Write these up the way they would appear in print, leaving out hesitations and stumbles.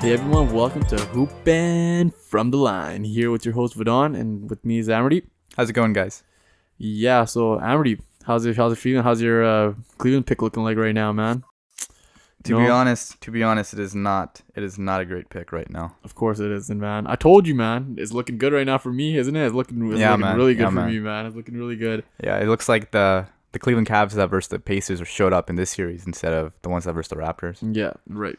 Hey everyone, welcome to Hoopin' from the Line. Here with your host Vidon, and with me is Amity. How's it going, guys? Yeah, so Amity, how's it feeling? How's your Cleveland pick looking like right now, man? To be honest, it is not a great pick right now. Of course it isn't, man. I told you, man. It's looking good right now for me, isn't it? It's looking really good for me, man. It's looking really good. Yeah, it looks like the Cleveland Cavs that versus the Pacers showed up in this series instead of the ones that versus the Raptors. Yeah, right.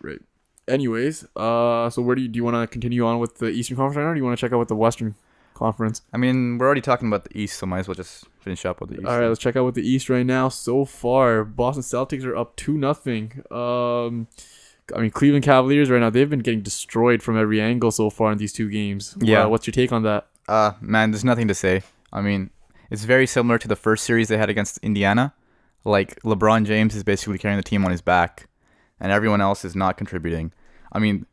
Anyways, so where do you want to continue on with the Eastern Conference right now, or do you want to check out with the Western Conference? I mean, we're already talking about the East, so might as well just finish up with the East. All right, let's check out with the East right now. So far, Boston Celtics are up 2-0. I mean, Cleveland Cavaliers right now, they've been getting destroyed from every angle so far in these two games. Yeah. What's your take on that? Man, there's nothing to say. I mean, it's very similar to the first series they had against Indiana. Like, LeBron James is basically carrying the team on his back, and everyone else is not contributing. I mean,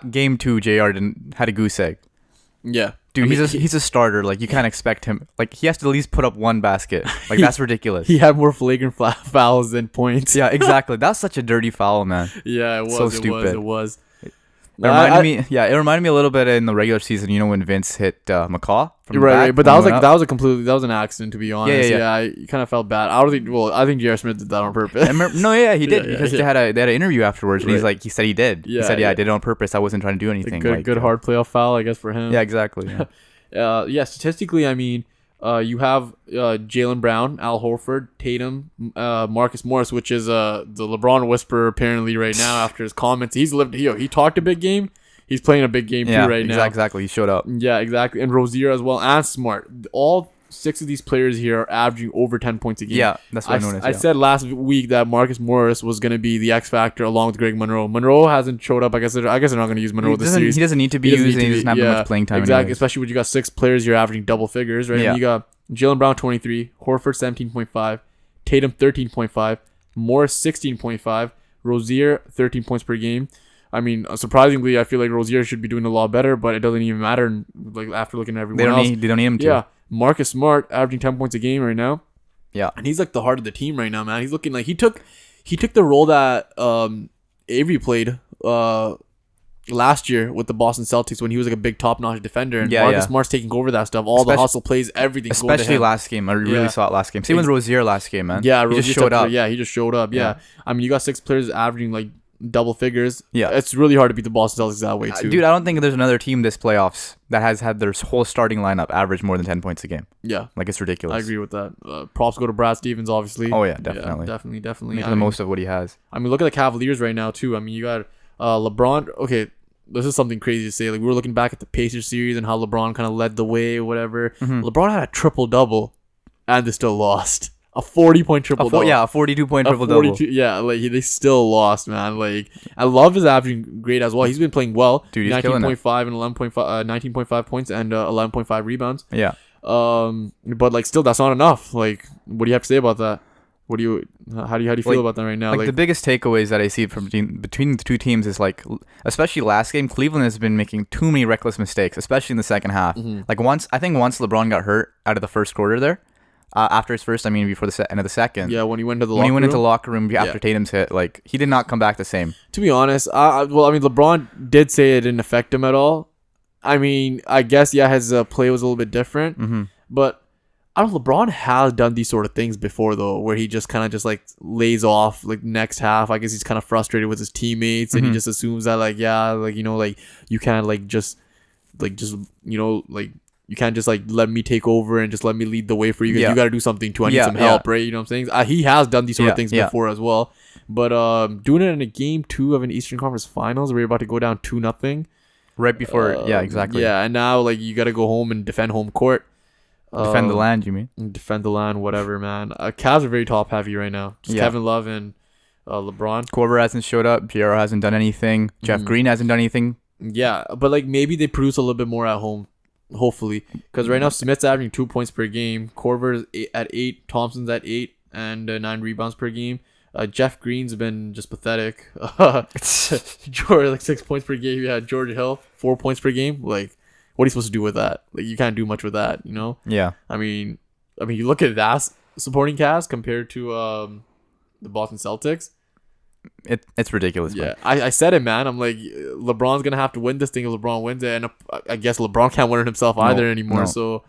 game 2, JR had a goose egg. Yeah. Dude, he's a starter. Like, you can't expect him. Like, he has to at least put up one basket. Like, that's ridiculous. He had more flagrant fouls than points. Yeah, exactly. That's such a dirty foul, man. Yeah, it was. So stupid. It was. It reminded me a little bit in the regular season. You know when Vince hit McCaw from the back, but that was an accident, to be honest. Yeah, I kind of felt bad. I think J.R. Smith did that on purpose. He did because they had an interview afterwards, and he said he did. Yeah, he said, I did it on purpose. I wasn't trying to do anything. Good hard playoff foul, I guess, for him. Yeah, exactly. Yeah. Statistically, I mean, you have Jaylen Brown, Al Horford, Tatum, Marcus Morris, which is the LeBron whisperer apparently right now after his comments. He talked a big game. He's playing a big game too right now. Exactly. He showed up. Yeah, exactly. And Rozier as well, and Smart. All 6 of these players here are averaging over 10 points a game. Yeah, that's what I noticed. I said last week that Marcus Morris was going to be the X factor along with Greg Monroe. Monroe hasn't showed up. I guess they're not going to use Monroe this series. He doesn't need to be used. He doesn't have much playing time. Exactly. Anyways. Especially when you got 6 players, you're averaging double figures, right? Yeah. And you got Jaylen Brown 23, Horford 17.5, Tatum 13.5, Morris 16.5, Rozier 13 points per game. I mean, surprisingly, I feel like Rozier should be doing a lot better, but it doesn't even matter. Like after looking at everyone else, they don't need him to. Yeah, Marcus Smart averaging 10 points a game right now. Yeah, and he's like the heart of the team right now, man. He's looking like he took the role that Avery played last year with the Boston Celtics when he was like a big top-notch defender, and Marcus Smart's taking over that stuff. The hustle plays, everything. Especially last game, I really saw it last game. Same with Rozier last game, man. Yeah, he just showed up. Yeah, he just showed up. Yeah, I mean, you got 6 players averaging like double figures. Yeah, it's really hard to beat the Boston Celtics that way too. Dude, I don't think there's another team this playoffs that has had their whole starting lineup average more than 10 points a game. Yeah, like it's ridiculous. I agree with that. Props go to Brad Stevens, obviously. Oh yeah, definitely. Yeah, definitely. Making the most of what he has. I mean, look at the Cavaliers right now too. I mean, you got LeBron. Okay, this is something crazy to say. Like, we were looking back at the Pacers series and how LeBron kind of led the way or whatever. Mm-hmm. LeBron had a triple-double and they still lost. A 40-point triple-double. Yeah, a 42-point triple-double. Yeah, like they still lost, man. Like, I love his averaging great as well. He's been playing well. Dude, he's killing it. 19.5 and 19.5 points and 11.5 rebounds. Yeah. But like, still, that's not enough. Like, what do you have to say about that? How do you feel about that right now? Like the biggest takeaways that I see from between the two teams is like, especially last game, Cleveland has been making too many reckless mistakes, especially in the second half. Mm-hmm. Like once LeBron got hurt out of the first quarter there, after his first, before the end of the second. Yeah, when he went into the locker room after Tatum's hit, like he did not come back the same. To be honest, LeBron did say it didn't affect him at all. I mean, I guess his play was a little bit different, but. I don't know, LeBron has done these sort of things before though, where he just kind of just like lays off like next half. I guess he's kind of frustrated with his teammates, and he just assumes that you can't you can't just like let me take over and just let me lead the way for you guys. You got to do something too. I need some help, right? You know what I'm saying? He has done these sort of things before as well, but doing it in a game 2 of an Eastern Conference Finals where you're about to go down 2-0 right before, exactly. Yeah, and now like you got to go home and defend home court. Defend the land, you mean? Defend the land, whatever, man. Cavs are very top heavy right now. Just Kevin Love and LeBron. Korver hasn't showed up. Pierre hasn't done anything. Jeff Green hasn't done anything. Yeah, but like maybe they produce a little bit more at home, hopefully. Because right now Smith's averaging 2 points per game. Korver's at 8. Thompson's at 8 and 9 rebounds per game. Jeff Green's been just pathetic. George, like 6 points per game. Yeah, George Hill 4 points per game. Like, what are you supposed to do with that? Like, you can't do much with that, you know? Yeah. I mean, you look at that supporting cast compared to the Boston Celtics. it's ridiculous. Yeah, I said it, man. I'm like, LeBron's gonna have to win this thing if LeBron wins it, and I guess LeBron can't win it himself either anymore. No. So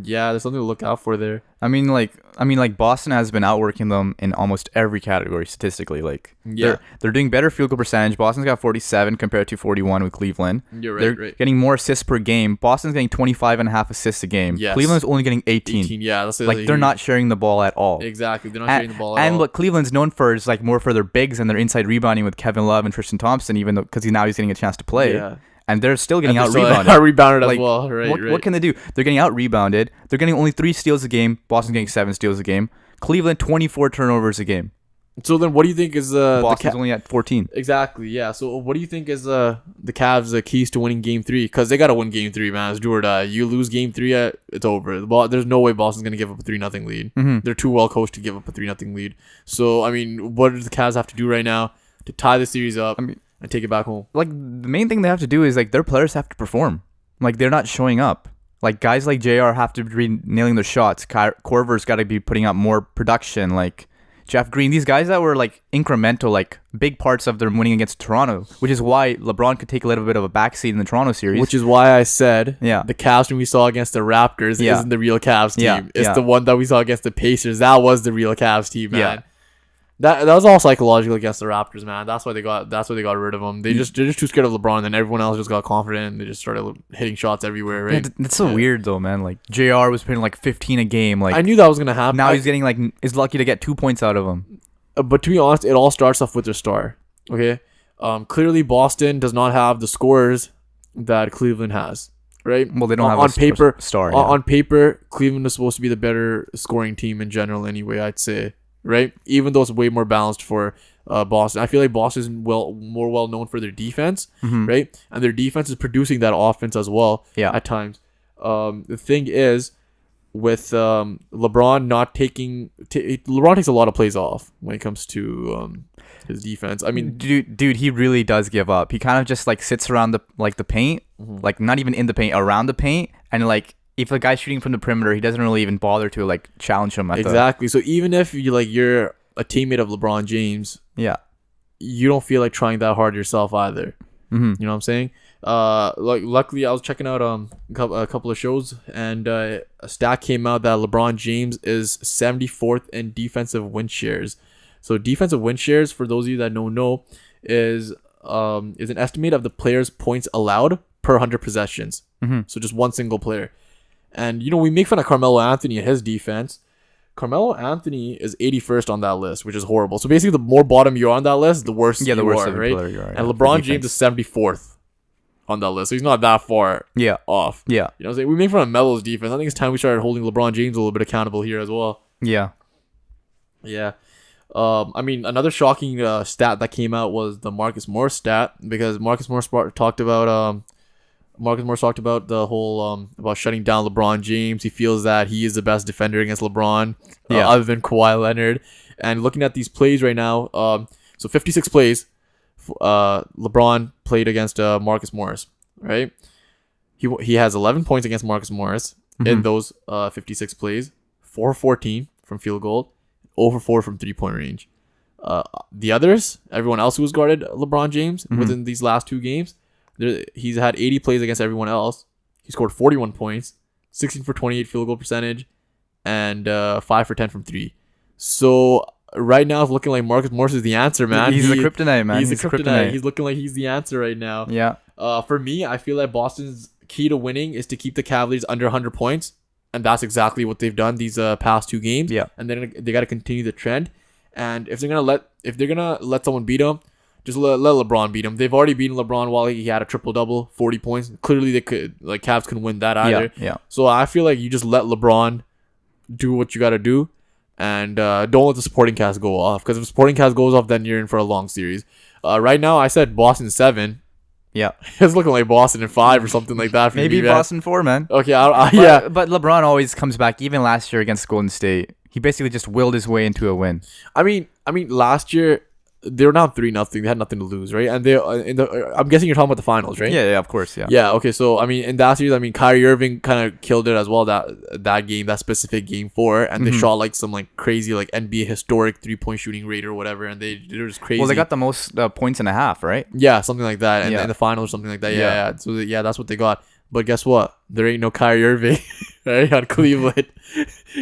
yeah, there's something to look out for there. I mean, like Boston has been outworking them in almost every category statistically. Like, they're doing better field goal percentage. Boston's got 47 compared to 41 with Cleveland. You're right. They're getting more assists per game. Boston's getting 25.5 assists a game. Yes. Cleveland's only getting 18. 18, yeah, that's like they're not sharing the ball at all. Exactly, they're not sharing the ball at all. And what Cleveland's known for is like more for their bigs and their inside rebounding with Kevin Love and Tristan Thompson, even though because now he's getting a chance to play. Yeah. And they're still getting out rebounded like, as well. Right, what can they do? They're getting out rebounded. They're getting only 3 steals a game. Boston's getting 7 steals a game. Cleveland 24 turnovers a game. So then, what do you think is Boston's only at 14? Exactly. Yeah. So what do you think is the Cavs' keys to winning Game 3? Because they gotta win Game 3, man. It's do or die. You lose Game 3, it's over. There's no way Boston's gonna give up a 3-0 lead. Mm-hmm. They're too well coached to give up a 3-0 lead. So I mean, what do the Cavs have to do right now to tie the series up? And take it back home. Like, the main thing they have to do is, like, their players have to perform. Like, they're not showing up. Like, guys like JR have to be nailing their shots. Korver's got to be putting out more production. Like, Jeff Green, these guys that were, like, incremental, like, big parts of their winning against Toronto, which is why LeBron could take a little bit of a backseat in the Toronto series. Which is why I said the Cavs team we saw against the Raptors isn't the real Cavs team. It's the one that we saw against the Pacers. That was the real Cavs team, man. Yeah. That was all psychological against the Raptors, man. That's why they got rid of him. They're just too scared of LeBron, and everyone else just got confident and they just started hitting shots everywhere, right? Yeah, that's so weird though, man. Like JR was putting like 15 a game. Like I knew that was gonna happen. Now he's getting is lucky to get 2 points out of him. But to be honest, it all starts off with their star. Okay, clearly Boston does not have the scores that Cleveland has, right? Well, they don't have on paper star. On paper, Cleveland is supposed to be the better scoring team in general, anyway. I'd say. Right, even though it's way more balanced for Boston, I feel like Boston is more well known for their defense, right? And their defense is producing that offense as well. Yeah. At times, the thing is, with LeBron not taking, LeBron takes a lot of plays off when it comes to his defense. I mean, dude, he really does give up. He kind of just like sits around the paint, like not even in the paint, around the paint, and like. If a guy's shooting from the perimeter, he doesn't really even bother to like challenge him. Exactly. So even if you're a teammate of LeBron James, you don't feel like trying that hard yourself either. You know what I'm saying? Luckily, I was checking out a couple of shows, and a stat came out that LeBron James is 74th in defensive win shares. So defensive win shares, for those of you that don't know, is an estimate of the player's points allowed per 100 possessions. So just one single player. And, we make fun of Carmelo Anthony and his defense. Carmelo Anthony is 81st on that list, which is horrible. So basically, the more bottom you're on that list, the worse you are, right? You are, and LeBron James is 74th on that list. So he's not that far off. Yeah. You know what I'm saying? We make fun of Melo's defense. I think it's time we started holding LeBron James a little bit accountable here as well. Yeah. Yeah. I mean, another shocking stat that came out was the Marcus Morris stat, because Marcus Morris talked about the whole about shutting down LeBron James. He feels that he is the best defender against LeBron, other than Kawhi Leonard. And looking at these plays right now, so 56 plays, LeBron played against Marcus Morris, right? He has 11 points against Marcus Morris in those 56 plays, 4-14 from field goal, 0-4 from 3-point range. The others, everyone else who was guarded LeBron James within these last 2 games, he's had 80 plays against everyone else. He scored 41 points, 16 for 28 field goal percentage, and 5 for 10 from 3. So right now it's looking like Marcus Morris is the answer, man. He's the kryptonite, man. He's the kryptonite. He's looking like he's the answer right now. Yeah. For me, I feel like Boston's key to winning is to keep the Cavaliers under 100 points, and that's exactly what they've done these past 2 games. Yeah. And then they got to continue the trend. And if they're gonna let someone beat them, just let LeBron beat him. They've already beaten LeBron while he had a triple-double, 40 points. Clearly, they could Cavs couldn't win that either. Yeah. So I feel like you just let LeBron do what you got to do, and don't let the supporting cast go off. Because if the supporting cast goes off, then you're in for a long series. Right now, I said Boston 7. Yeah. It's looking like Boston in 5 or something like that. Maybe Boston 4, man. Okay, But LeBron always comes back. Even last year against Golden State, he basically just willed his way into a win. I mean, last year they were down 3-0. They had nothing to lose, right? And I'm guessing you're talking about the finals, right? Yeah, of course, yeah. Yeah. Okay. So I mean, in that series, I mean, Kyrie Irving kind of killed it as well. That game, that specific game 4, and they shot like some like crazy like NBA historic 3-point shooting rate or whatever, and they were just crazy. Well, they got the most points and a half, right? Yeah, something like that, and in the finals or something like that. Yeah. So that's what they got. But guess what? There ain't no Kyrie Irving, right? On Cleveland,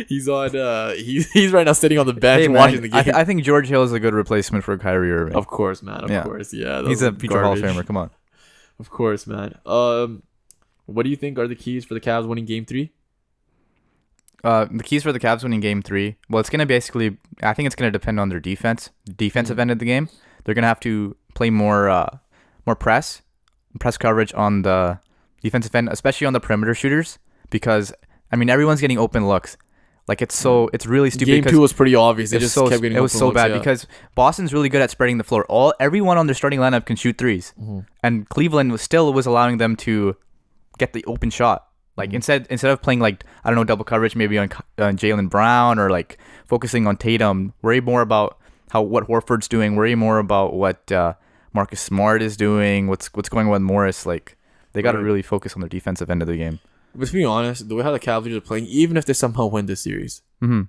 he's on. He's right now sitting on the bench watching the game. I think George Hill is a good replacement for Kyrie Irving. Of course, man. Of course, yeah. He's a future Hall of Famer. Come on. Of course, man. What do you think are the keys for the Cavs winning Game 3? The keys for the Cavs winning Game 3. Well, it's gonna basically. I think it's gonna depend on their defensive end of the game. They're gonna have to play more press coverage on the defensive end, especially on the perimeter shooters, because I mean everyone's getting open looks. Like it's really stupid. Game 2 was pretty obvious. It was so bad because Boston's really good at spreading the floor. Everyone on their starting lineup can shoot threes, and Cleveland was allowing them to get the open shot. Like instead of playing like I don't know double coverage maybe on Jaylen Brown or like focusing on Tatum, worry more about what Horford's doing. Worry more about what Marcus Smart is doing. What's going on with Morris. Like they got to really focus on their defensive end of the game. But to be honest, the way how the Cavaliers are playing, even if they somehow win this series, they're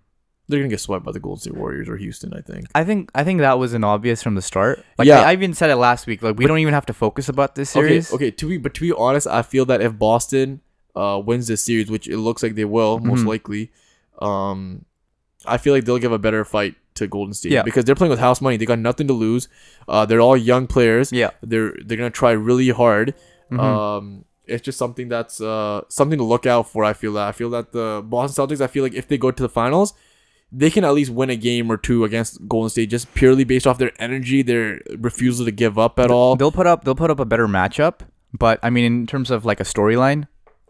gonna get swept by the Golden State Warriors or Houston. I think. I think that was an obvious from the start. Like I even said it last week. Like we don't even have to focus about this series. Okay. To be honest, I feel that if Boston wins this series, which it looks like they will most likely, I feel like they'll give a better fight to Golden State. Yeah. Because they're playing with house money. They got nothing to lose. They're all young players. Yeah. They're gonna try really hard. It's just something that's something to look out for. I feel that the Boston Celtics, I feel like if they go to the finals, they can at least win a game or two against Golden State just purely based off their energy, their refusal to give up at all. They'll put up a better matchup, but I mean in terms of like a storyline,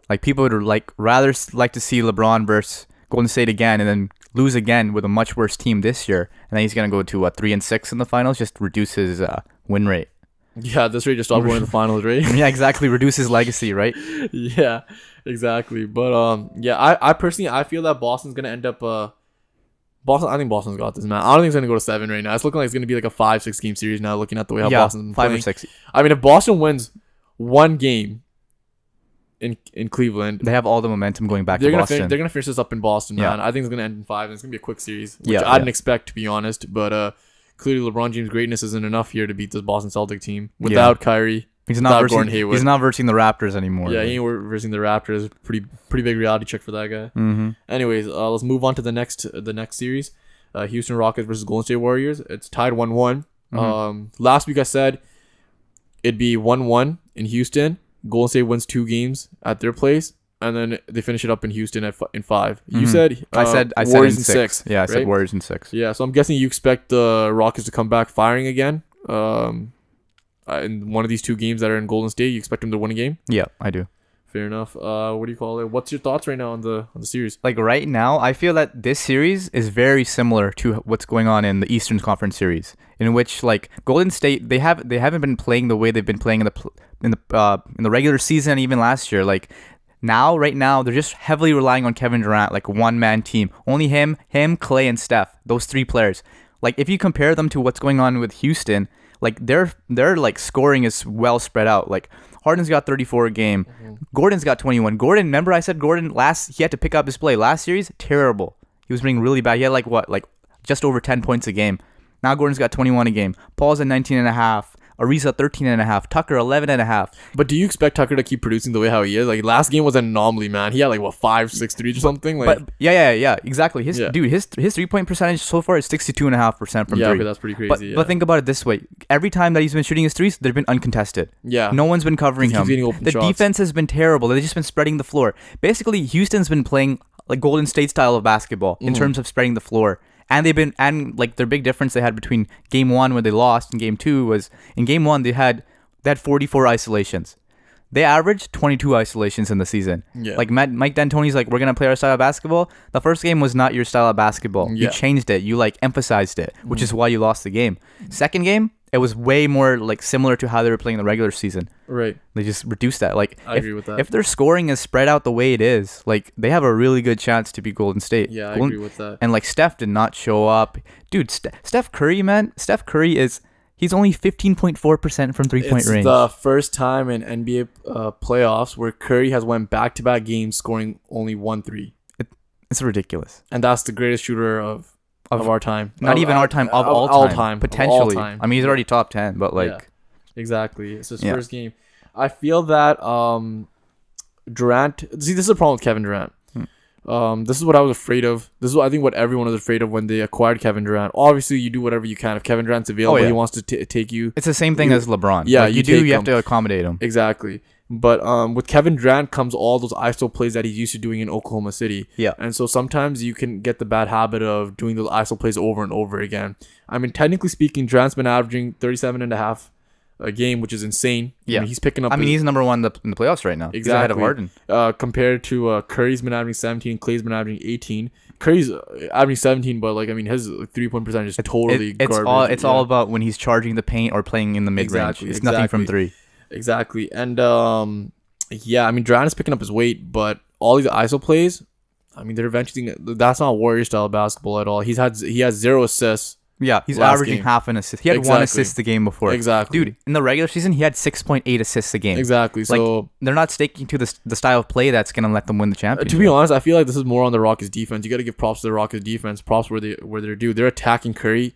like people would rather like to see LeBron versus Golden State again and then lose again with a much worse team this year, and then he's gonna go to 3-6 in the finals, just reduce his win rate. Yeah, this rate just stopped going to the finals, right? Yeah, exactly. Reduce his legacy, right? Yeah, exactly. But I personally feel that Boston's gonna end up Boston. I think Boston's got this, man. I don't think it's gonna go to 7 right now. It's looking like it's gonna be like a 5-6 game series now. Looking at the way how Boston's been 5 playing. or 6. I mean, if Boston wins one game in Cleveland, they have all the momentum going back to Boston. They're gonna finish this up in Boston, man. I think it's gonna end in 5, and it's gonna be a quick series, which I didn't expect, to be honest. But clearly, LeBron James' greatness isn't enough here to beat this Boston Celtic team without Kyrie. Gordon Hayward. He's not versing the Raptors anymore. Yeah, he ain't versing the Raptors. Pretty big reality check for that guy. Anyways, let's move on to the next series. Houston Rockets versus Golden State Warriors. It's tied 1-1. Last week I said it'd be 1-1 in Houston. Golden State wins 2 games at their place, and then they finish it up in Houston in 5. You said I said Warriors in 6. Yeah, I said Warriors in 6. Yeah, so I'm guessing you expect the Rockets to come back firing again. In one of these 2 games that are in Golden State, you expect them to win a game? Yeah, I do. Fair enough. What do you call it? What's your thoughts right now on the series? Like right now, I feel that this series is very similar to what's going on in the Eastern Conference series, in which like Golden State they haven't been playing the way they've been playing in the regular season and even last year. Like right now, they're just heavily relying on Kevin Durant, like one-man team. Only him, Clay, and Steph. Those 3 players. Like if you compare them to what's going on with Houston, like their like scoring is well spread out. Like Harden's got 34 a game. Gordon's got 21. Gordon, remember I said Gordon he had to pick up his play. Last series, terrible. He was playing really bad. He had like just over 10 points a game. Now Gordon's got 21 a game. Paul's at 19.5. Ariza 13.5. Tucker 11.5. But do you expect Tucker to keep producing the way how he is? Like last game was an anomaly, man. He had like 5, 6 threes or something. Like, but yeah, exactly. His 3-point percentage so far is 62.5% from 3. Yeah, okay, that's pretty crazy. But think about it this way: every time that he's been shooting his threes, they've been uncontested. Yeah, no one's been covering him. The defense has been terrible. They've just been spreading the floor. Basically, Houston's been playing like Golden State style of basketball in terms of spreading the floor. And their big difference they had between game 1 when they lost and game 2 was in game 1 they had 44 isolations. They averaged 22 isolations in the season. Yeah. Like Mike D'Antoni's like, we're gonna play our style of basketball. The first game was not your style of basketball. Yeah. You changed it. You like emphasized it, which is why you lost the game. Second game, it was way more like similar to how they were playing the regular season. Right. They just reduced that. Like I agree with that. If their scoring is spread out the way it is, like they have a really good chance to beat Golden State. Yeah, I agree with that. And like Steph did not show up. Dude, Steph Curry, man. Steph Curry is He's only 15.4% from 3-point range. It's the first time in NBA playoffs where Curry has went back-to-back games scoring only 1 3. It's ridiculous. And that's the greatest shooter of our time. Not even our time, of all time. Potentially. Of all time. I mean, he's already top 10, but like... Yeah, exactly. It's his first game. I feel that Durant... See, this is the problem with Kevin Durant. This is what I was afraid of. This is what I think what everyone was afraid of when they acquired Kevin Durant. Obviously, you do whatever you can. If Kevin Durant's available, he wants to take you. It's the same thing as LeBron. Yeah, like, you have to accommodate him. Exactly. But with Kevin Durant comes all those ISO plays that he's used to doing in Oklahoma City. Yeah. And so sometimes you can get the bad habit of doing those ISO plays over and over again. I mean, technically speaking, Durant's been averaging 37.5 a game, which is insane. Yeah. I mean, he's picking up. He's number one in the playoffs right now. Exactly. He's ahead of Harden. Compared to Curry's been averaging 17, Clay's been averaging 18. Curry's averaging 17, but his 3-point percentage is totally garbage. It's all about when he's charging the paint or playing in the mid range. It's nothing from three. Exactly. And Durant is picking up his weight, but all these ISO plays, they're eventually. That's not Warrior style basketball at all. He has 0 assists. Yeah, he's last averaging game. half an assist. He had 1 assist the game before. Exactly. Dude, in the regular season, he had 6.8 assists a game. Exactly. So they're not sticking to the style of play that's going to let them win the championship. To be honest, I feel like this is more on the Rockets defense. You got to give props to the Rockets defense. Props where they're due. They're attacking Curry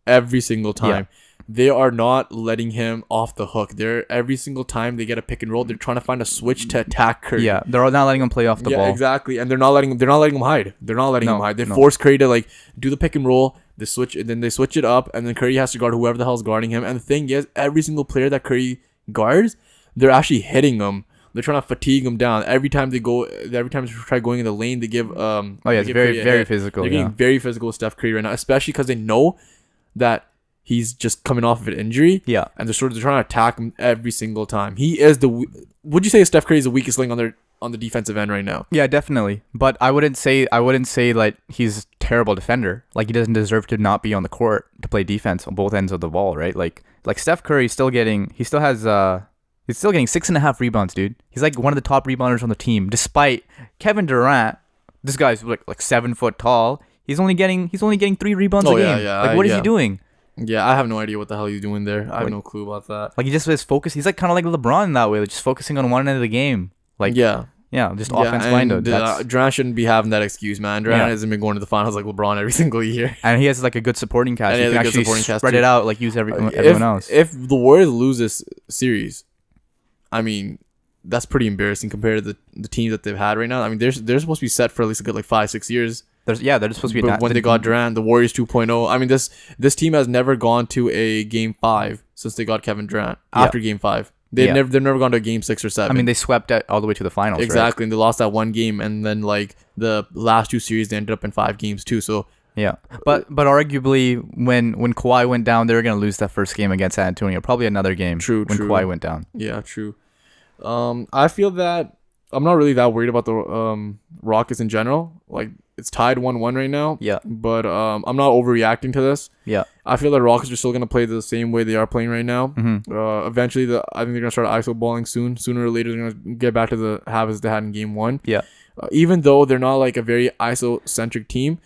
every single time. Yeah. They are not letting him off the hook. Every single time they get a pick and roll, they're trying to find a switch to attack Curry. Yeah, they're not letting him play off the ball. Yeah, exactly. And they're not letting him hide. They're not letting him hide. They force Curry to do the pick and roll. They switch it up, and then Curry has to guard whoever the hell's guarding him. And the thing is, every single player that Curry guards, they're actually hitting him. They're trying to fatigue him down. Every time they try going in the lane, they give it's very physical. They're getting very physical with Steph Curry right now, especially because they know that he's just coming off of an injury. Yeah, and they're trying to attack him every single time. He is would you say Steph Curry is the weakest link on the defensive end right now? Yeah, definitely. But I wouldn't say like he's a terrible defender. Like, he doesn't deserve to not be on the court to play defense on both ends of the ball, right? Like Steph Curry he's still getting 6.5 rebounds, dude. He's like one of the top rebounders on the team, despite Kevin Durant. This guy's like 7 foot tall. He's only getting 3 rebounds a game. What is he doing? Yeah, I have no idea what the hell he's doing there. I have no clue about that. Like, he just is focused. He's like kind of like LeBron in that way, just focusing on one end of the game. Like, just offense minded. Durant shouldn't be having that excuse, man. Durant hasn't been going to the finals like LeBron every single year. And he has like a good supporting cast. He can actually spread it out, like use everyone else. If the Warriors lose this series, that's pretty embarrassing compared to the teams that they've had right now. They're supposed to be set for at least a good 5-6 years. They're supposed to be. But when they got Durant, the Warriors 2.0. This team has never gone to a Game 5 since they got Kevin Durant. After Game 5, they've never gone to a Game 6 or 7. They swept all the way to the finals. Exactly, right? and they lost that one game, and then the last 2 series they ended up in 5 games too. So yeah, but arguably when Kawhi went down, they were gonna lose that first game against San Antonio. Probably another game. True. When Kawhi went down. Yeah, true. I feel that I'm not really that worried about the Rockets in general. It's tied 1-1 right now. Yeah. But I'm not overreacting to this. Yeah. I feel the Rockets are still going to play the same way they are playing right now. Mm-hmm. Eventually, I think they're going to start ISO balling soon. Sooner or later, they're going to get back to the habits they had in Game 1. Yeah. Even though they're not a very ISO-centric team,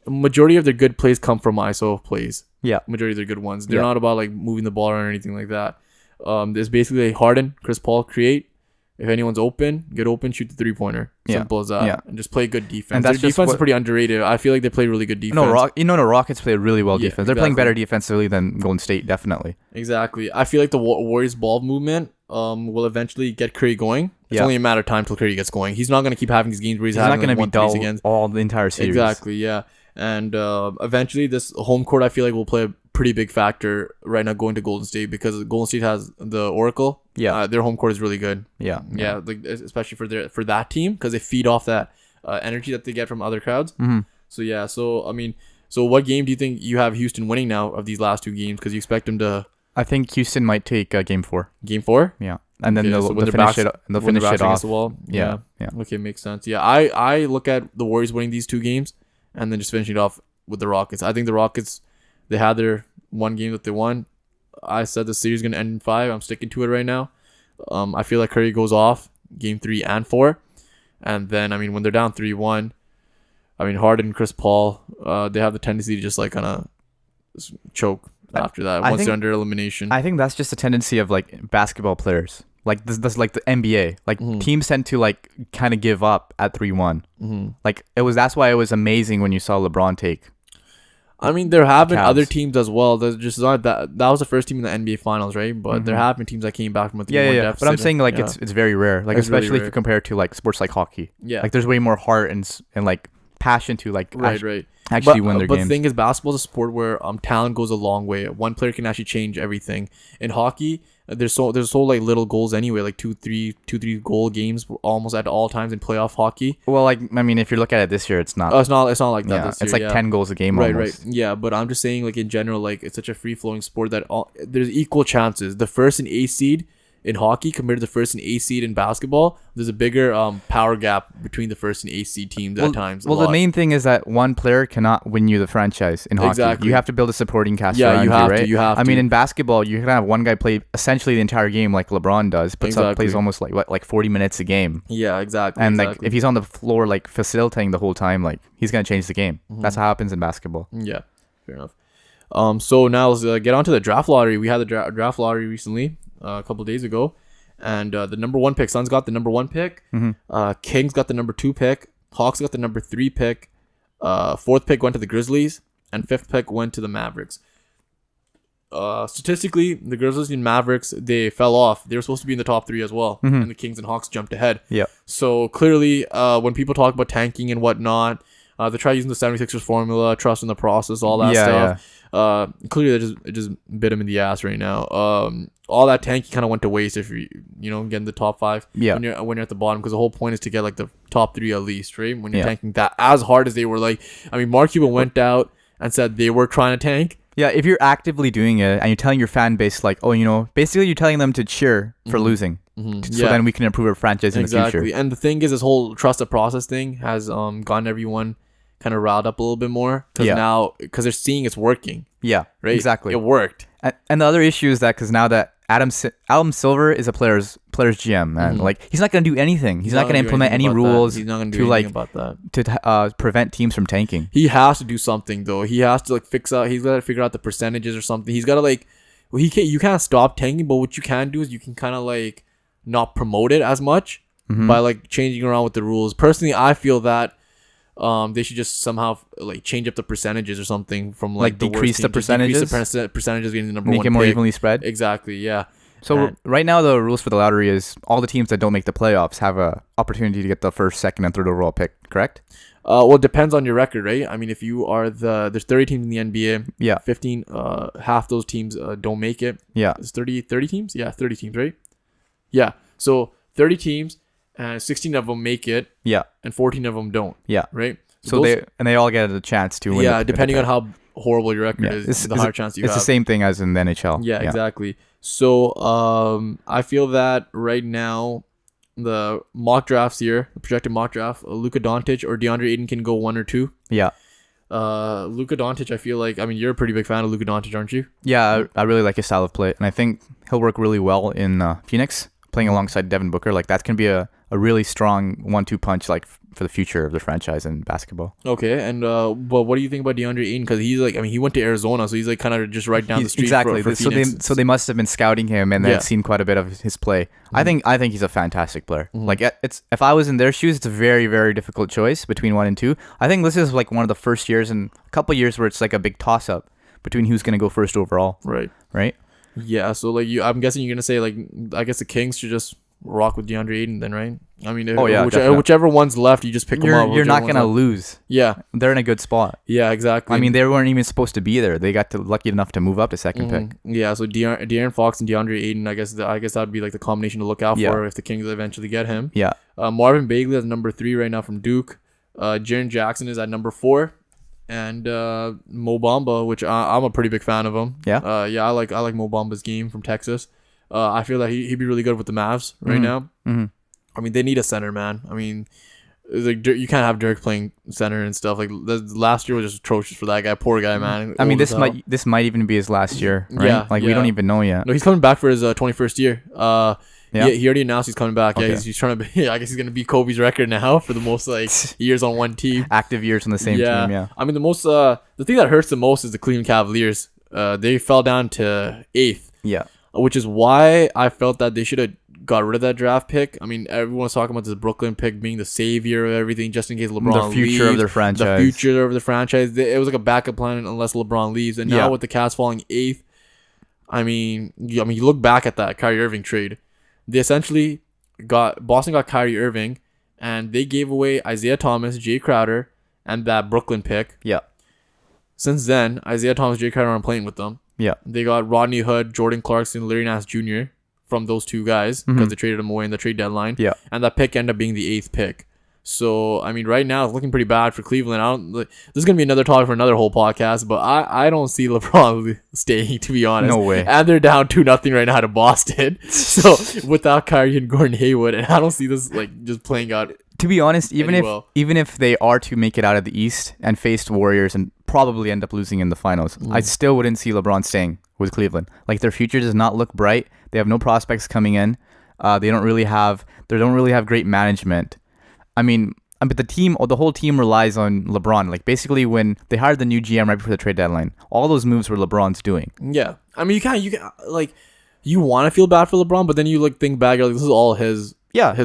majority of their good plays come from ISO plays. Yeah. Majority of their good ones. They're not about moving the ball or anything like that. There's basically Harden, Chris Paul, create. If anyone's open, get open, shoot the 3-pointer. Simple as that. Yeah. And just play good defense. And Their defense is pretty underrated. I feel like they play really good defense. The Rockets play really well defense. They're playing better defensively than Golden State, definitely. Exactly. I feel like the Warriors ball movement will eventually get Curry going. It's only a matter of time till Curry gets going. He's not going to keep having these games where he's not having going to be dull again. all the entire series. Exactly, yeah. And eventually this home court I feel like will play a pretty big factor right now going to Golden State because Golden State has the Oracle. Yeah. Their home court is really good. Yeah. Especially for that team because they feed off that energy that they get from other crowds. Mm-hmm. So what game do you think you have Houston winning now of these last 2 games because you expect them to... I think Houston might take Game 4. Game 4? Yeah. And then they'll finish it off. The wall. Yeah. Okay, makes sense. Yeah, I look at the Warriors winning these 2 games and then just finishing it off with the Rockets. I think the Rockets, they had their one game that they won. I said the series is going to end in 5. I'm sticking to it right now. I feel like Curry goes off Game 3 and 4. And then, when they're down 3-1, Harden and Chris Paul, they have the tendency to just kind of choke. after that. I Once think- they're under elimination. I think that's just a tendency of like basketball players. Like this like the NBA. Like teams tend to like kind of give up at 3-1. Like that's why it was amazing when you saw LeBron take. I mean, there have been Cavs. other teams as well. There's just not that. That was the first team in the NBA Finals, right? But there have been teams that came back from a 3-1 deficit. But I'm saying like yeah. it's very rare. Like It's really especially if rare. you compare it to like sports like hockey. Yeah. Like there's way more heart and like passion to like right. actually win their but games. the thing is, basketball is a sport where talent goes a long way. One player can actually change everything. In hockey, there's so like little goals anyway, like 2-3 goal games almost at all times in playoff hockey. Well, like I mean, if you look at it this year, it's not. It's not like that. Yeah, This year, it's like 10 goals a game. Right, almost. right. Yeah, but I'm just saying, like in general, like it's such a free flowing sport that there's equal chances. The first and eighth seed in hockey compared to the first and eighth seed in basketball, there's a bigger power gap between the first and eighth seed teams at times. Well, the main thing is that one player cannot win you the franchise in hockey. Exactly. You have to build a supporting cast Yeah, around you have to, right? you have I mean, to. in basketball, you can have one guy play essentially the entire game like LeBron does, but Exactly. plays almost like 40 minutes a game. Yeah, exactly. And exactly. like if he's on the floor like facilitating the whole time, like he's gonna change the game. That's how it happens in basketball. Yeah, fair enough. So now let's get on to the draft lottery. We had the draft lottery recently, a couple of days ago, and the number 1 pick, Suns got the number 1 pick. Kings got the number 2 pick. Hawks got the number 3 pick. 4th pick went to the Grizzlies, and 5th pick went to the Mavericks. Statistically, the Grizzlies and Mavericks, they fell off. They were supposed to be in the top 3 as well, and the Kings and Hawks jumped ahead. Yeah. So clearly, when people talk about tanking and whatnot, they try using the 76ers formula, trust in the process, all that stuff. Clearly, it just bit him in the ass right now. All that tanking kind of went to waste if you get in the top 5. Yeah. When you're at the bottom, because the whole point is to get like the top 3 at least, right? When you're Yeah. tanking that as hard as they were, like, I mean, Mark Cuban went out and said they were trying to tank. Yeah, if you're actively doing it and you're telling your fan base like, oh, basically you're telling them to cheer for losing, so then we can improve our franchise in the future. And the thing is, this whole trust the process thing has gotten everyone kind of riled up a little bit more because they're seeing it's working. Yeah, Right? exactly. It worked. And the other issue is that because now that Adam Silver is a player's GM, man, like he's not gonna do anything. He's not gonna implement any rules He's not gonna do to anything like about that. to prevent teams from tanking. He has to do something though. He has to like fix out. He's got to figure out the percentages or something. He's got to like. Well, you can't stop tanking, but what you can do is you can kind of like not promote it as much by like changing around with the rules. Personally, I feel that they should just somehow like change up the percentages or something from like the decrease worst the team. Just decrease percentages? the percentages getting the number Make 1 it more pick. evenly spread. Exactly. Yeah. So And- right now the rules for the lottery is all the teams that don't make the playoffs have a opportunity to get the first, second, and third overall pick. Correct? Well, it depends on your record, right? I mean, if you are there's 30 teams in the NBA. Yeah. 15. Half those teams don't make it. Yeah. It's 30 teams? Yeah, 30 teams, right? Yeah. So 30 teams and 16 of them make it Yeah. and 14 of them don't, Yeah. right? So they all get a chance to win. yeah, depending on how horrible your record is, It's- the it's- higher chance you It's have. the same thing as in the NHL. Yeah, exactly. So I feel that right now the mock drafts here, the projected mock draft, Luka Doncic or DeAndre Ayton can go 1 or 2. Yeah. Luka Doncic, I feel like, I mean, you're a pretty big fan of Luka Doncic, aren't you? Yeah, I really like his style of play, and I think he'll work really well in Phoenix, playing alongside Devin Booker. Like that can be a really strong 1-2 punch, like for the future of the franchise in basketball. Okay, and but what do you think about DeAndre Ayton? Because he's like, I mean, he went to Arizona, so he's like kind of just right down the street. Exactly. For so Phoenix. they must have been scouting him and they've seen quite a bit of his play. I think he's a fantastic player. Like it's if I was in their shoes, it's a very, very difficult choice between 1 and 2. I think this is like one of the first years in a couple years where it's like a big toss up between who's gonna go first overall. Right. Yeah. So like I'm guessing you're gonna say like I guess the Kings should just rock with DeAndre Ayton then, right? I mean, definitely. whichever one's left, you just pick them up. You're not Whichever gonna one's lose. left. Yeah. They're in a good spot. Yeah. Exactly. I mean, they weren't even supposed to be there. They got lucky enough to move up to second pick. Yeah. So De'Aaron Fox and DeAndre Ayton, I guess that would be like the combination to look out for if the Kings eventually get him. Yeah. Marvin Bagley is number 3 right now from Duke. Jaren Jackson is at number 4, and Mo Bamba, which I'm a pretty big fan of him. Yeah. I like Mo Bamba's game from Texas. I feel that he'd be really good with the Mavs right now. Mm-hmm. I mean, they need a center, man. I mean, it's like you can't have Dirk playing center and stuff. Like last year was just atrocious for that guy. Poor guy, man. I mean, Old as hell. this might even be his last year, right? Yeah, Like we don't even know yet. No, he's coming back for his 21st year. Yeah? He already announced he's coming back. Yeah, Okay. he's trying to be. I guess he's gonna beat Kobe's record now for the most like years on one team. Active years on the same team. Yeah. I mean, the thing that hurts the most is the Cleveland Cavaliers. they fell down to 8th, Yeah. which is why I felt that they should have got rid of that draft pick. I mean, everyone's talking about this Brooklyn pick being the savior of everything, just in case LeBron The future leaves, of their franchise. The future of the franchise. It was like a backup plan unless LeBron leaves. And now with the Cavs falling 8th, I mean, you look back at that Kyrie Irving trade. They essentially Boston got Kyrie Irving, and they gave away Isaiah Thomas, Jay Crowder, and that Brooklyn pick. Yeah. Since then, Isaiah Thomas, Jay Crowder aren't playing with them. Yeah. They got Rodney Hood, Jordan Clarkson, Larry Nance Jr. from those two guys because they traded them away in the trade deadline. Yeah. And that pick ended up being the 8th pick. So, I mean, right now it's looking pretty bad for Cleveland. This is going to be another topic for another whole podcast, but I don't see LeBron staying, to be honest. No way. And they're down 2-0 right now to Boston. So, without Kyrie and Gordon Hayward, and I don't see this just playing out. To be honest, even if they are to make it out of the East and face the Warriors and probably end up losing in the finals, I still wouldn't see LeBron staying with Cleveland. Like, their future does not look bright. They have no prospects coming in. They don't really have great management. I mean, but the whole team relies on LeBron. Like, basically, when they hired the new GM right before the trade deadline, all those moves were LeBron's doing. Yeah, I mean, you can like, you want to feel bad for LeBron, but then you think back, you're like, this is all his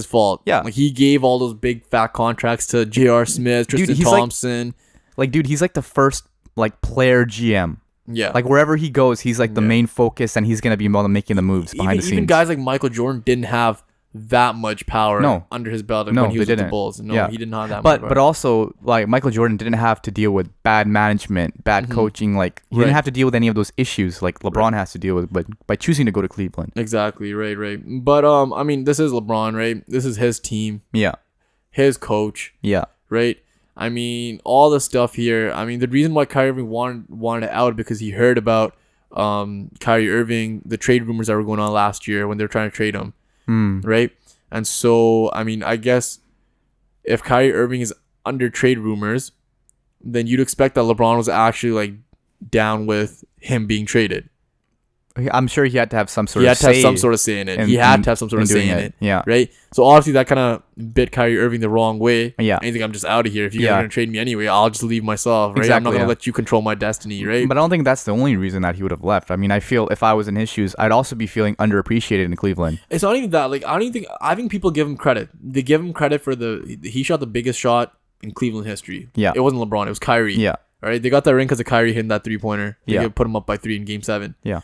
fault. Yeah, like, he gave all those big fat contracts to J.R. Smith, Tristan Thompson. Dude, he's like the first player GM. Yeah, like, wherever he goes, he's like the main focus, and he's gonna be making the moves behind the scenes. Even guys like Michael Jordan didn't have that much power under his belt when he was with the Bulls. No, he didn't have that much power. But also, like, Michael Jordan didn't have to deal with bad management, bad coaching. Like, he didn't have to deal with any of those issues like LeBron has to deal with, but by choosing to go to Cleveland. Exactly, right. But I mean, this is LeBron, right? This is his team. Yeah. His coach. Yeah. Right? I mean, all the stuff here. I mean, the reason why Kyrie Irving wanted out because he heard about Kyrie Irving, the trade rumors that were going on last year when they were trying to trade him. Right? And so, I mean, I guess if Kyrie Irving is under trade rumors, then you'd expect that LeBron was actually like down with him being traded. I'm sure he had to have some sort of say. He had to have some sort of say in it. He had to have some sort of say in it. Yeah. Right? So obviously that kind of bit Kyrie Irving the wrong way. Yeah. And you think, I'm just out of here. If you're going to trade me anyway, I'll just leave myself. Right? Exactly, I'm not going to let you control my destiny. Right? But I don't think that's the only reason that he would have left. I mean, I feel if I was in his shoes, I'd also be feeling underappreciated in Cleveland. It's not even that. Like, I think people give him credit. They give him credit for he shot the biggest shot in Cleveland history. Yeah. It wasn't LeBron. It was Kyrie. Yeah. All right. They got that ring because of Kyrie hitting that 3-pointer. They Yeah. put him up by 3 in Game 7. Yeah.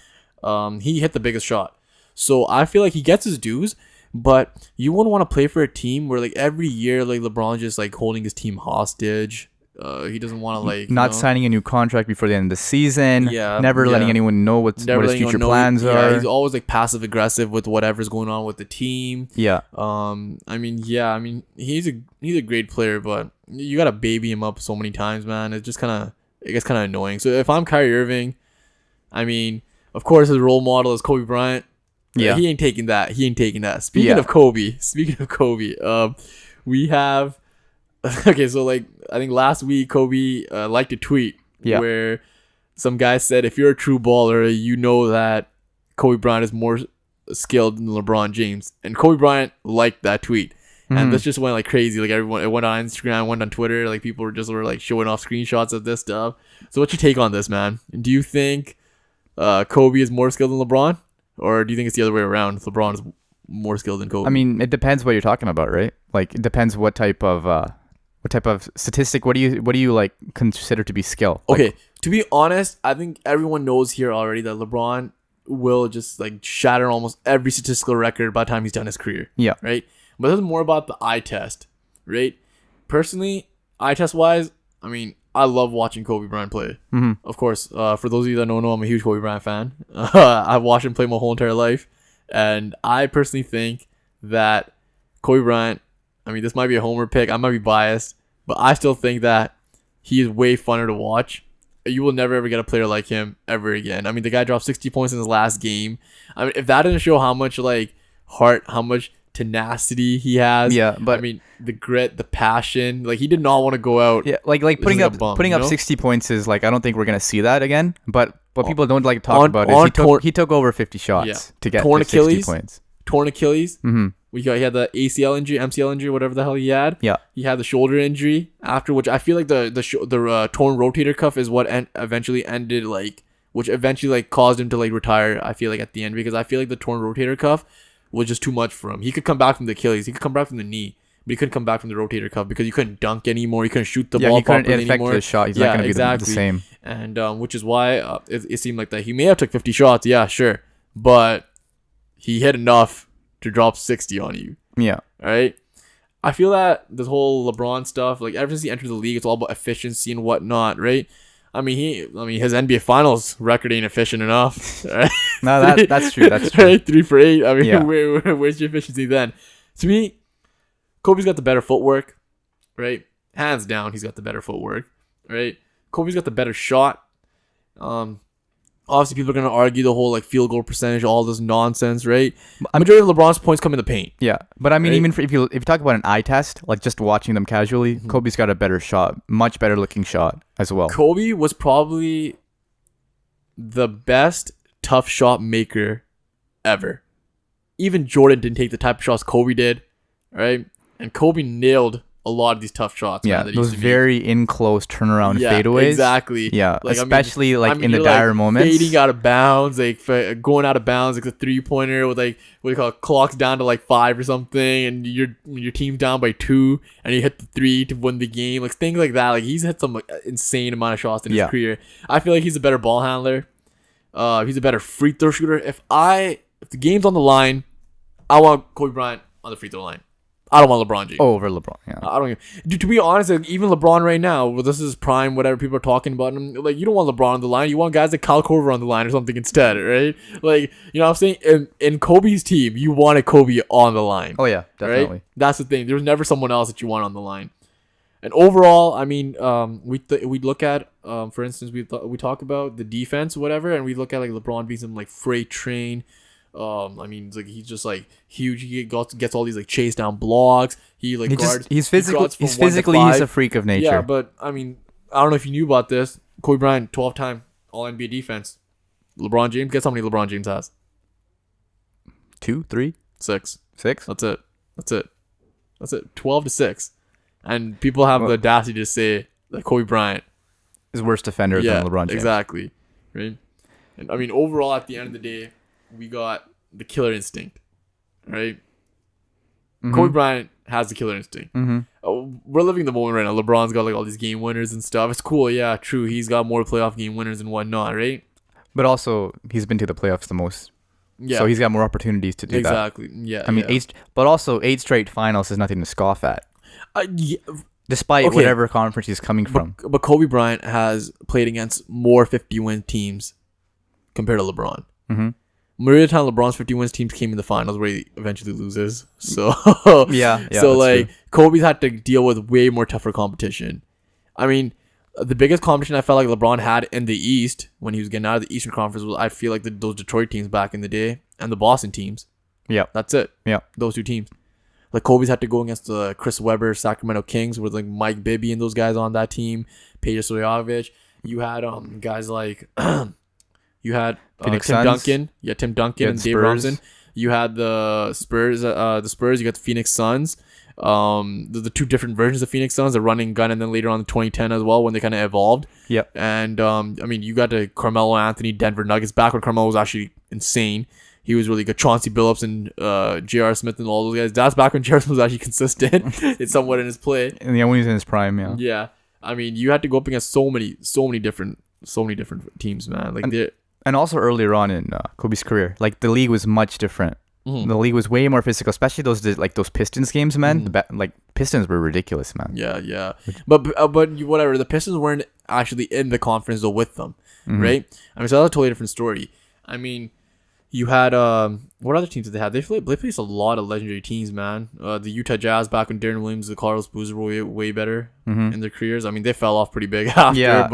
He hit the biggest shot. So I feel like he gets his dues, but you wouldn't want to play for a team where like every year like LeBron just like holding his team hostage. He doesn't want to like not signing a new contract before the end of the season. Yeah, never letting anyone know what his future plans are. Yeah, he's always like passive aggressive with whatever's going on with the team. Yeah. I mean, he's a great player, but you gotta baby him up so many times, man. It gets kind of annoying. So if I'm Kyrie Irving, I mean, of course his role model is Kobe Bryant. Yeah. He ain't taking that. Speaking of Kobe, we have okay, so like I think last week Kobe liked a tweet where some guy said, if you're a true baller, you know that Kobe Bryant is more skilled than LeBron James. And Kobe Bryant liked that tweet. And this just went like crazy. Like everyone, it went on Instagram, went on Twitter. Like people were like showing off screenshots of this stuff. So what's your take on this, man? Do you think Kobe is more skilled than LeBron? Or do you think it's the other way around? LeBron is more skilled than Kobe? I mean, it depends what you're talking about, right? Like, it depends what type of statistic. What do you like consider to be skill? Okay, like, to be honest, I think everyone knows here already that LeBron will just like shatter almost every statistical record by the time he's done his career. Yeah. Right. But this is more about the eye test, right? Personally, eye test wise, I mean, I love watching Kobe Bryant play. Of course, for those of you that don't know, I'm a huge Kobe Bryant fan. I've watched him play my whole entire life. And I personally think that Kobe Bryant, I mean, this might be a homer pick. I might be biased. But I still think that he is way funner to watch. You will never, ever get a player like him ever again. I mean, the guy dropped 60 points in his last game. I mean, if that didn't show how much, like, heart, how much tenacity he has. Yeah, but I mean, the grit, the passion. Like, he did not want to go out. Yeah, like putting up 60 points is like, I don't think we're gonna see that again. But what people don't like to talk about is he took over 50 shots to get to 60 points. Torn Achilles. He had the ACL injury, MCL injury, whatever the hell he had. Yeah. He had the shoulder injury after, which I feel like the torn rotator cuff is what eventually ended like which eventually like caused him to like retire. I feel like at the end, because I feel like the torn rotator cuff was just too much for him. He could come back from the Achilles, he could come back from the knee, but he couldn't come back from the rotator cuff because you couldn't dunk anymore. You couldn't shoot the ball he couldn't properly affect anymore. the shot. He's not going to be the same. And which is why it seemed like that he may have took 50 shots. Yeah, sure, but he hit enough to drop 60 on you. Yeah. All right. I feel that this whole LeBron stuff, like ever since he entered the league, it's all about efficiency and whatnot, right? I mean, his NBA Finals record ain't efficient enough. Right? No, that's true. That's true. Right? 3 for 8. I mean, Yeah. where's your efficiency then? To me, Kobe's got the better footwork, right? Hands down, he's got the better footwork, right? Kobe's got the better shot. Obviously, people are gonna argue the whole like field goal percentage, all this nonsense, right? Majority of LeBron's points come in the paint. Yeah, but I mean, right? even if you talk about an eye test, like just watching them casually, Kobe's got a better shot, much better looking shot as well. Kobe was probably the best tough shot maker ever. Even Jordan didn't take the type of shots Kobe did, right? And Kobe nailed a lot of these tough shots. Yeah, man, those very in close turnaround fadeaways. Exactly. Yeah, like, especially in the you're, dire like, moments. Fading out of bounds, like going out of bounds, like the 3-pointer with like what do you call it, clocks down to like 5 or something, and your team's down by 2, and you hit the 3 to win the game, like things like that. Like he's hit some like, insane amount of shots in his career. I feel like he's a better ball handler. He's a better free throw shooter. If the game's on the line, I want Kobe Bryant on the free throw line. I don't want LeBron James. Over LeBron, yeah. I don't. Dude, to be honest, like, even LeBron right now, well, this is prime. Whatever people are talking about him, like you don't want LeBron on the line. You want guys like Kyle Korver on the line or something instead, right? Like you know what I'm saying. In Kobe's team, you wanted Kobe on the line. Oh yeah, definitely. Right? That's the thing. There was never someone else that you want on the line. And overall, I mean, we look at, for instance, we talk about the defense, whatever, and we look at like LeBron being some like freight train. I mean, it's like he's just like huge. He gets all these like chase down blocks. He like guards. He's physically. He's physically. He's a freak of nature. Yeah, but I mean, I don't know if you knew about this. Kobe Bryant, 12-time All NBA defense. LeBron James. Guess how many LeBron James has? 2, 3, 6. 6. That's it. 12-6. And people have the audacity to say that Kobe Bryant is worse defender than LeBron James. Exactly. Right. And I mean, overall, at the end of the day, we got the killer instinct, right? Mm-hmm. Kobe Bryant has the killer instinct. Mm-hmm. We're living the moment right now. LeBron's got like all these game winners and stuff. It's cool, yeah, true. He's got more playoff game winners and whatnot, right? But also, he's been to the playoffs the most. Yeah. So he's got more opportunities to do that. Exactly. Yeah. I mean, 8 straight finals is nothing to scoff at. Yeah. Despite whatever conference he's coming from. But Kobe Bryant has played against more 50-win teams compared to LeBron. Mm-hmm. Majority of the time, LeBron's 50 wins teams came in the finals where he eventually loses. So so like true. Kobe's had to deal with way more tougher competition. I mean, the biggest competition I felt like LeBron had in the East when he was getting out of the Eastern Conference was I feel like those Detroit teams back in the day and the Boston teams. Yeah, that's it. Yeah, those two teams. Like Kobe's had to go against the Chris Webber Sacramento Kings with like Mike Bibby and those guys on that team. Peja Stojakovic. You had guys like. You had Tim Duncan. Yeah, Tim Duncan and Dave Robinson. You had the Spurs. You got the Phoenix Suns. The two different versions of Phoenix Suns, the running gun, and then later on in 2010 as well when they kind of evolved. Yep. And I mean, you got the Carmelo Anthony Denver Nuggets back when Carmelo was actually insane. He was really good. Chauncey Billups and J.R. Smith and all those guys. That's back when J.R. Smith was actually consistent. It's somewhat in his play. And when he's in his prime, yeah. Yeah. I mean, you had to go up against so many different teams, man. Like And also earlier on in Kobe's career, like the league was much different. Mm-hmm. The league was way more physical, especially those Pistons games, man. Mm-hmm. Pistons were ridiculous, man. Yeah. But whatever. The Pistons weren't actually in the conference though with them, right? I mean, so that's a totally different story. I mean, you had what other teams did they have? They faced a lot of legendary teams, man. The Utah Jazz back when Darren Williams, the Carlos Boozer were way better in their careers. I mean, they fell off pretty big after,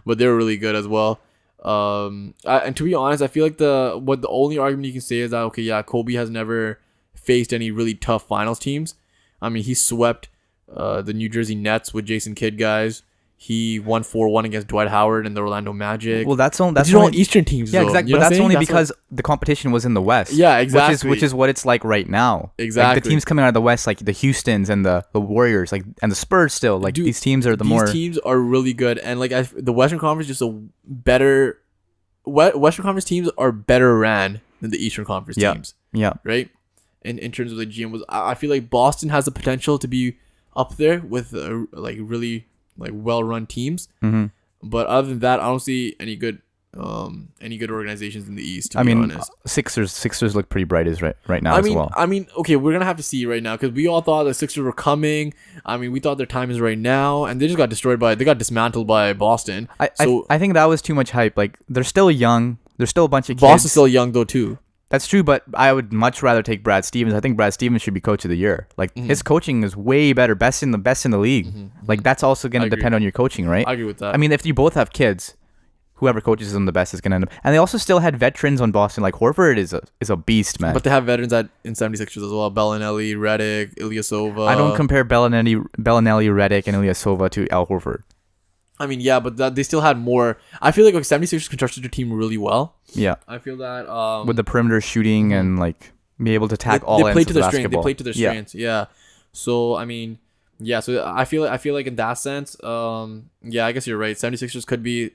but they were really good as well. And to be honest, I feel like the only argument you can say is that Kobe has never faced any really tough finals teams. I mean, he swept the New Jersey Nets with Jason Kidd guys. He won 4-1 against Dwight Howard and the Orlando Magic. Well, that's all Eastern teams. Yeah, though. exactly. But that's only because the competition was in the West. Yeah, exactly. Which is what it's like right now. Exactly. Like the teams coming out of the West, like the Houstons and the Warriors, like and the Spurs still. Like these teams are these teams are really good, and like the Western Conference is just a better Western Conference teams are better ran than the Eastern Conference teams. Yeah. Right. In terms of the GM was, I feel like Boston has the potential to be up there with like really like well run teams. Mm-hmm. But other than that, I don't see any good organizations in the East. To I be mean, honest. Sixers look pretty bright right now as well. I mean, okay, we're gonna have to see right now because we all thought the Sixers were coming. I mean, we thought their time is right now, and they just got dismantled by Boston. I think that was too much hype. Like, they're still young. There's still a bunch of kids. Boston's still young though too. That's true, but I would much rather take Brad Stevens. I think Brad Stevens should be coach of the year. Like, his coaching is way better, best in the league. Like, that's also going to depend on your coaching, right? I agree with that. I mean, if you both have kids, whoever coaches them the best is going to end up. And they also still had veterans on Boston. Like, Horford is a beast, man. But they have veterans in 76ers as well. Bellinelli, Redick, Ilyasova. I don't compare Bellinelli, Redick, and Ilyasova to Al Horford. I mean, yeah, but they still had more. I feel like 76ers constructed their team really well. Yeah. I feel that with the perimeter shooting and like be able to attack all ends of the basketball. They played to their strengths. Yeah. So I mean, yeah. So I feel like in that sense, yeah, I guess you're right. 76ers could be.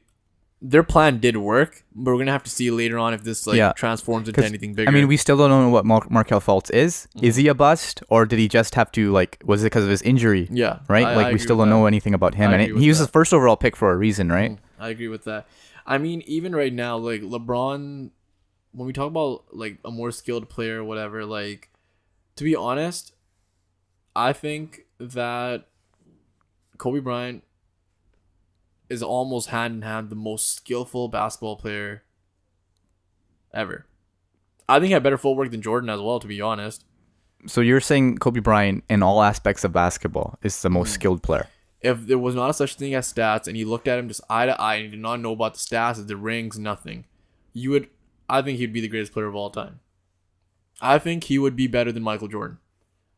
Their plan did work, but we're gonna have to see later on if this transforms into anything bigger. I mean, we still don't know what Markelle Fultz is. Is he a bust, or did he just have to was it because of his injury? Yeah, right. We still don't know anything about him, and he was the first overall pick for a reason, right? I agree with that. I mean, even right now, like LeBron, when we talk about like a more skilled player or whatever, like to be honest, I think that Kobe Bryant is almost hand in hand the most skillful basketball player ever. I think he had better footwork than Jordan as well, to be honest. So you're saying Kobe Bryant in all aspects of basketball is the most skilled player? If there was not such thing as stats and you looked at him just eye to eye and you did not know about the stats, the rings, nothing, I think he'd be the greatest player of all time. I think he would be better than Michael Jordan.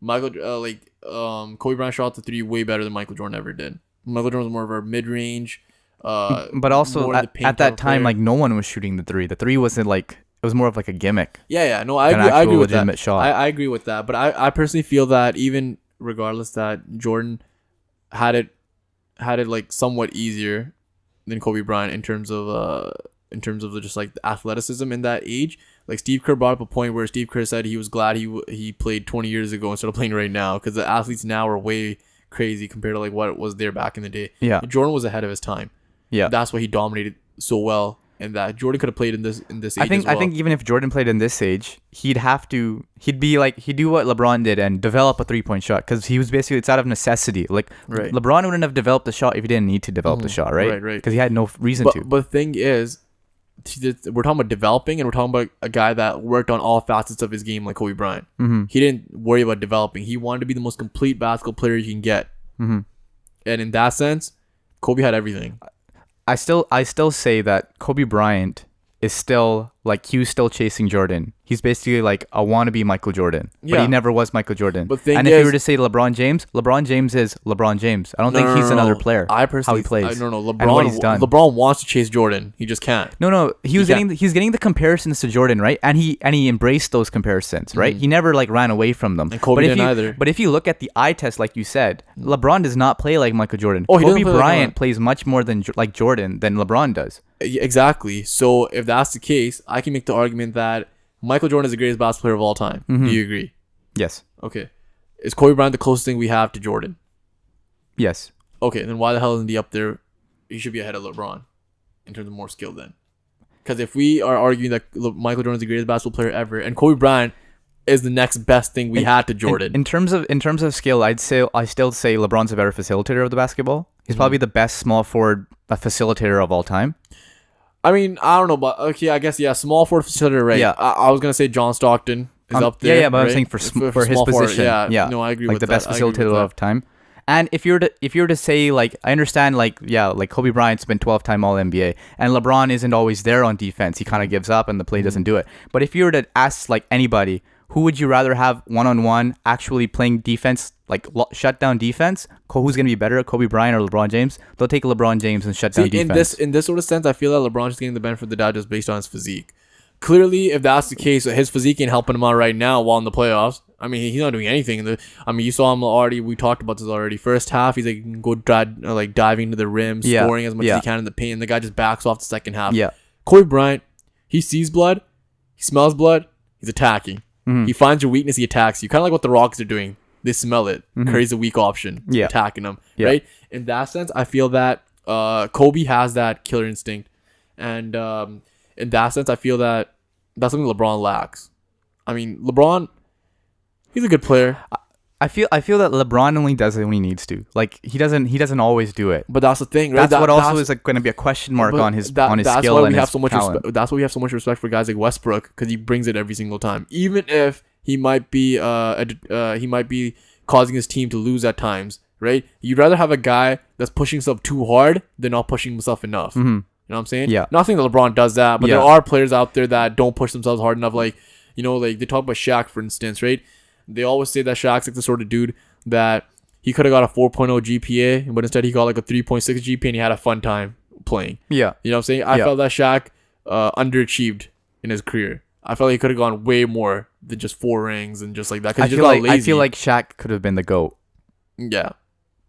Kobe Bryant shot the three way better than Michael Jordan ever did. Michael Jordan was more of a mid-range. But also at that time, like no one was shooting the three. The three wasn't like it was more of like a gimmick. Yeah. No, I agree with that. Shot. I agree with that. But I personally feel that even regardless that Jordan had it like somewhat easier than Kobe Bryant in terms of just like the athleticism in that age. Like Steve Kerr brought up a point where Steve Kerr said he was glad he played 20 years ago instead of playing right now because the athletes now are way crazy compared to like what was there back in the day. Yeah, Jordan was ahead of his time. Yeah, that's why he dominated so well. And that Jordan could have played in this age. I think even if Jordan played in this age, he'd do what LeBron did and develop a 3-point shot because he was basically it's out of necessity. Like LeBron wouldn't have developed the shot if he didn't need to develop the shot, right? Right. Because he had no reason to. But the thing is, we're talking about developing and we're talking about a guy that worked on all facets of his game like Kobe Bryant. Mm-hmm. He didn't worry about developing. He wanted to be the most complete basketball player you can get. Mm-hmm. And in that sense, Kobe had everything. I still say that Kobe Bryant is still like he was still chasing Jordan. He's basically like a wannabe Michael Jordan, but he never was Michael Jordan. But if you were to say LeBron James is LeBron James. I don't think he's another player. I personally, how he plays. LeBron, and what he's done. LeBron wants to chase Jordan. He just can't. No. He's getting the comparisons to Jordan, right? And he embraced those comparisons, right? Mm-hmm. He never like ran away from them. And Kobe didn't either. But if you look at the eye test, like you said, LeBron does not play like Michael Jordan. Kobe Bryant plays much more than like Jordan than LeBron does. Exactly. So if that's the case, I can make the argument that Michael Jordan is the greatest basketball player of all time. Mm-hmm. Do you agree? Yes. Okay. Is Kobe Bryant the closest thing we have to Jordan? Yes. Okay, then why the hell isn't he up there? He should be ahead of LeBron in terms of more skill then. Because if we are arguing that Michael Jordan is the greatest basketball player ever and Kobe Bryant is the next best thing we had to Jordan. In terms of skill, I still say LeBron's a better facilitator of the basketball. He's probably the best small forward facilitator of all time. I mean, I don't know, but okay, I guess small forward facilitator, right? Yeah, I was gonna say John Stockton is up there. Yeah, but right? I'm saying for his position, forward, no, I agree with that. Like the best facilitator of time. And if you were to say like I understand like Kobe Bryant's been 12-time All NBA and LeBron isn't always there on defense. He kind of gives up and the play doesn't do it. But if you were to ask like anybody, who would you rather have one-on-one actually playing defense, like shut down defense? Who's going to be better, Kobe Bryant or LeBron James? They'll take LeBron James and shut down defense. In this sort of sense, I feel that LeBron's getting the benefit of the doubt just based on his physique. Clearly, if that's the case, his physique ain't helping him out right now while in the playoffs. I mean, he's not doing anything. You saw him already. We talked about this already. First half, he's like diving to the rim, scoring as much as he can in the paint, and the guy just backs off the second half. Yeah. Kobe Bryant, he sees blood, he smells blood, he's attacking. He finds your weakness, he attacks you. Kind of like what the Rockets are doing. They smell it. Curry's a weak option. Yeah. Attacking them. Yeah. Right? In that sense, I feel that Kobe has that killer instinct. And in that sense, I feel that that's something LeBron lacks. I mean, LeBron, he's a good player. I feel that LeBron only does it when he needs to. Like he doesn't always do it. But that's the thing, right? That's what also is like going to be a question mark on his skill and his talent. That's why we have so much respect for guys like Westbrook, because he brings it every single time, even if he might be causing his team to lose at times, right? You'd rather have a guy that's pushing himself too hard than not pushing himself enough. You know what I'm saying? Yeah. Not saying that LeBron does that, but there are players out there that don't push themselves hard enough. Like, you know, like they talk about Shaq, for instance, right? They always say that Shaq's like the sort of dude that he could have got a 4.0 GPA, but instead he got like a 3.6 GPA and he had a fun time playing. Yeah. You know what I'm saying? I felt that Shaq underachieved in his career. I felt like he could have gone way more than just 4 rings and just like that. I feel like Shaq could have been the GOAT. Yeah.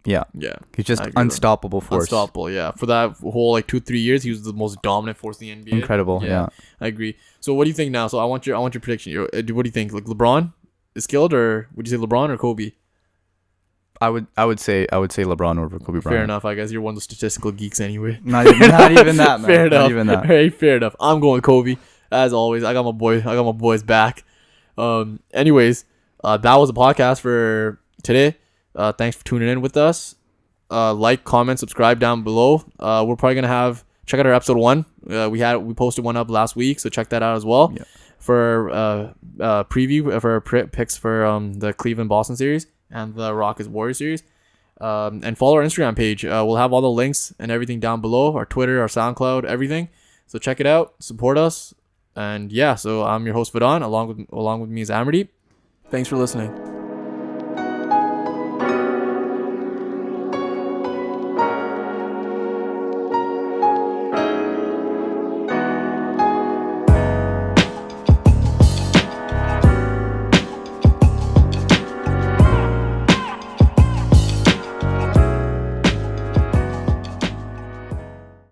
Yeah. Yeah. He's just unstoppable force. Unstoppable, yeah. For that whole like 2-3 years, he was the most dominant force in the NBA. Incredible, yeah. I agree. So what do you think now? So I want your prediction. What do you think? Like LeBron is skilled, or would you say LeBron or Kobe? I would say LeBron over Kobe Bryant. Fair enough. I guess you're one of the statistical geeks anyway. Not even that, man. Fair enough. Not even that. Hey, fair enough. I'm going Kobe as always. I got my boys back. Anyways, that was the podcast for today. Thanks for tuning in with us. Like, comment, subscribe down below. We're probably gonna check out our episode 1. We posted one up last week, so check that out as well. Yeah. For preview for our picks for the Cleveland Boston series and the Rockets Warriors series. And follow our Instagram page. We'll have all the links and everything down below. Our Twitter, our SoundCloud, everything. So check it out. Support us. And yeah, so I'm your host Vadan. Along with me is Amardeep. Thanks for listening.